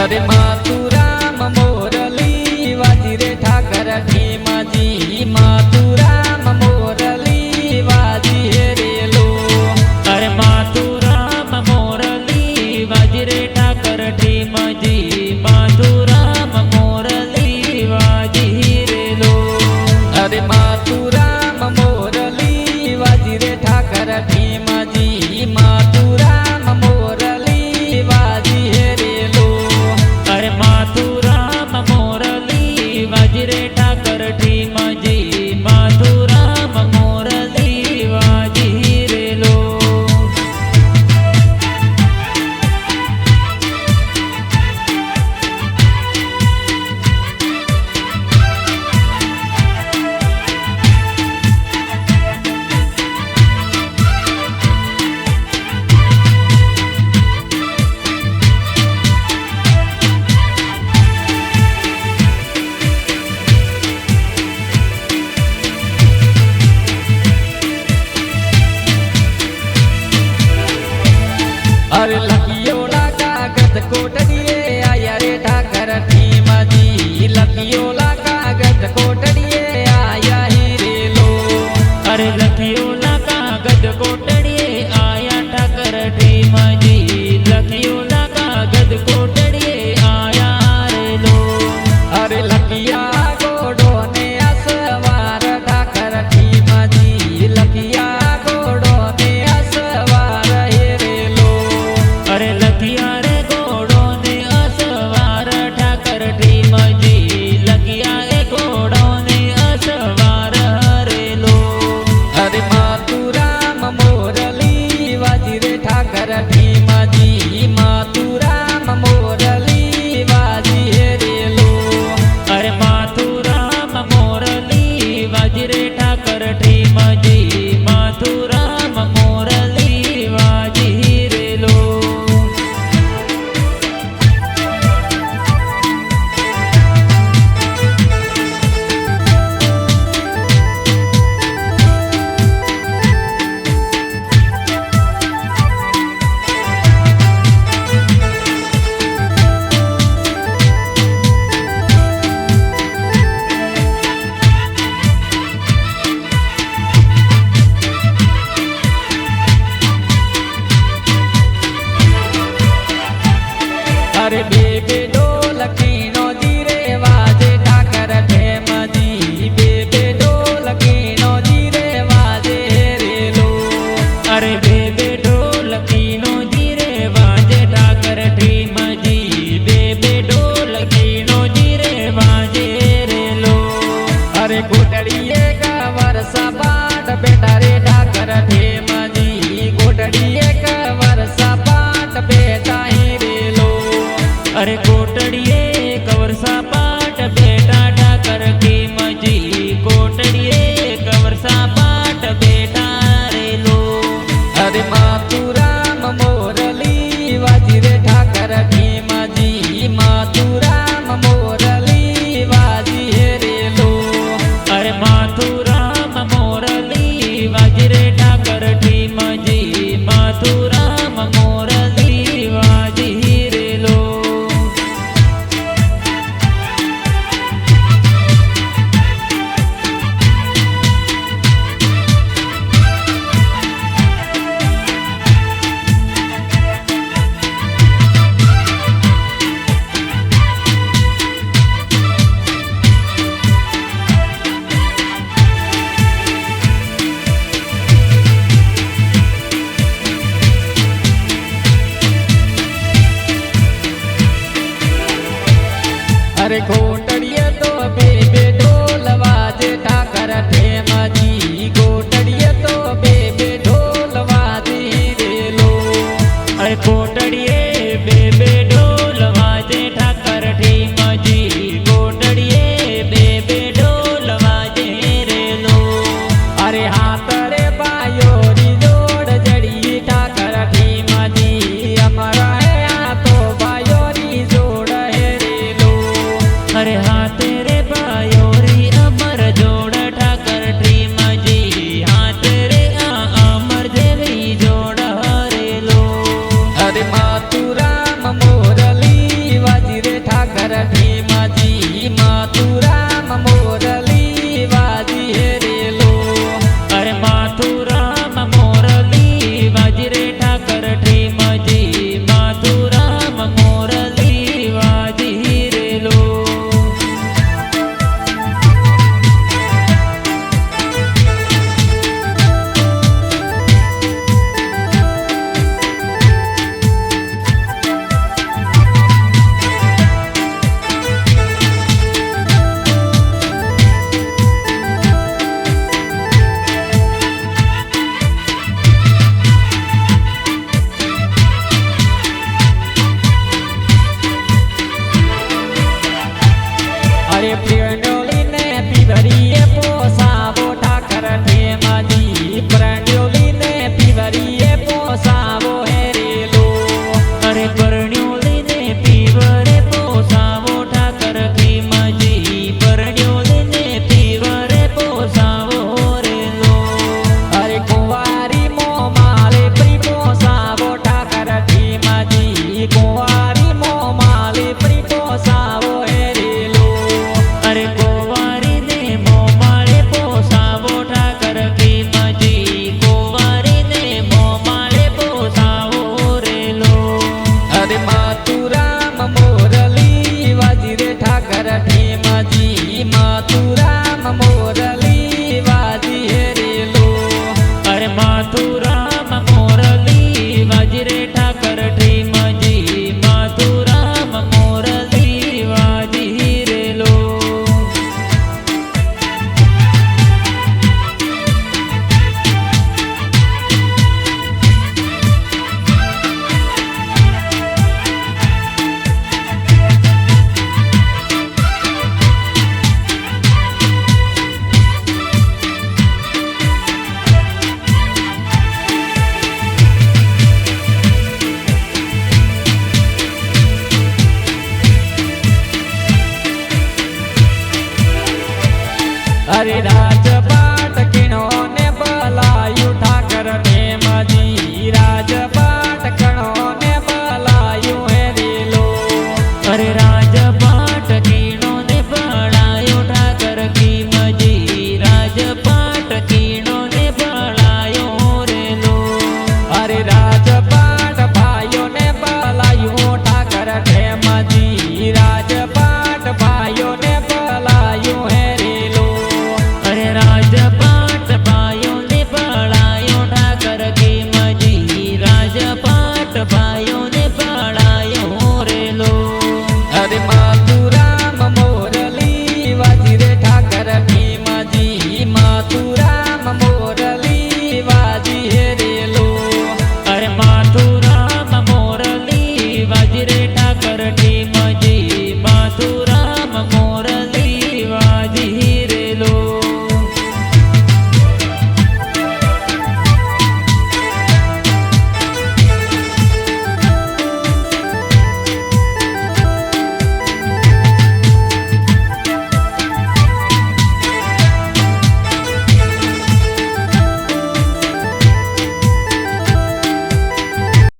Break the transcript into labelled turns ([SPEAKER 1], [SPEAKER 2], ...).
[SPEAKER 1] अरे मातुराम मोरली वाजी रे ठाकर ढीमाजी मातुराम मोरली वाजी रे लो।
[SPEAKER 2] अरे मातुराम मोरली वाजी रे ठाकर ढीमाजी मातुराम मोरली वाजी रे लो।
[SPEAKER 1] अरे मातुराम मोरली वाजी रे ठाकर ढीमाजी मातुराम मोरली वाजी रे लो।
[SPEAKER 2] अरे मातुराम मोरली वाजी रे ठाकर ढीमाजी मातुराम मोरली वाजी रे लो।
[SPEAKER 1] अरे लकियो लागा गद कोटड़िए आया रे ठाकर ढीमाजी लकियो लागा गद कोटड़िए आया ही रे लो।
[SPEAKER 2] अरे लखियो लगा गद कोटड़िए आया ठाकर ढीमाजी लखियो लगा गद कोटड़िए आया रे लो।
[SPEAKER 1] अरे लकिया गोडो ने असवार ठाकर ढीमाजी लकिया गोडो ने असवार हे रे लो।
[SPEAKER 2] अरे लखिया रे घोड़ो ने असवार ठाकर ढीमाजी लखिया रे घोड़ो ने असवार रे लो।
[SPEAKER 1] अरे मातुराम मोरली वाजी रे ठाकर ढीमाजी मातुराम मोरली वाजी रे लो।
[SPEAKER 2] अरे मातुराम मोरली वाजी रे ठाकर ढीमाजी मातुराम मोरली वाजी रे लो।
[SPEAKER 1] अरे बेबे ढोलकीनो जीरे वाजे ठाकर ढीमाजी बेबे ढोलकीनो जीरे वाजे रे लो।
[SPEAKER 2] अरे बेबे ढोलकीनो जीरे वाजे ठाकर ढीमाजी बेबे ढोलकीनो जीरे वाजे रे लो।
[SPEAKER 1] अरे गोटड़िए का वर्षा पाट बेटा रे ठाकर ढीमाजी गोटड़िए का वर्षा पाट बेटा ही रे लो।
[SPEAKER 2] अरे कोटड़िए कवरसा पाट बेटा ठाकर ढीमाजी कोटड़िए कवरसा पाट बेटा रे लो।
[SPEAKER 1] अरे मातुराम मोरली वाजी रे ठाकर ढीमाजी मातुराम मोरली वाजी रे लो।
[SPEAKER 2] अरे मातुराम मोरली वाजी रे ठाकर ढीमाजी मातुराम मोरली वाजी रे लो।
[SPEAKER 1] अरे गोटड़िए तो बेबे ढोल वाजे ठाकर ढीमाजी गोटड़िए तो बेबे ढोल वाजे रे लो।
[SPEAKER 2] अरे कोटड़िए बेबे ढोल वाजे ठाकर ढीमाजी कोटड़िए बेबे ढोल वाजे रे लो।
[SPEAKER 1] अरे हाथ रे बायोरी जोड़ जड़ी ठाकर ढीमाजी हमारा है तो बायोरी जोड़ है रे लो।
[SPEAKER 2] अरे हाथ रे बायोरी अमर जोड़ ठाकर ढीमाजी हाथ रे अमर देवी जोड़ रे लो।
[SPEAKER 1] अरे मातुराम मोरली वाजी મોરલી વાજી હેરેલો
[SPEAKER 2] અરે મથુરામ મોરલી વાજરે ઠાકર ઠીમજી મથુરામ મોરલી વાજી રેલો
[SPEAKER 1] અરે રાજપાટ કીણો ને બલાયું ઠાકર ઠેમજી રાજપાટ કણો ને બલાયું હેરેલો
[SPEAKER 2] અરે રાજપાટ કીણો ને પળાયો ઠાકર ઠીમજી રાજપાટ કીણો ને પળાયો રેલો
[SPEAKER 1] અરે રાજપાટ ભાઈઓ ને બલાયું ઠાકર ઠેમજી રાજ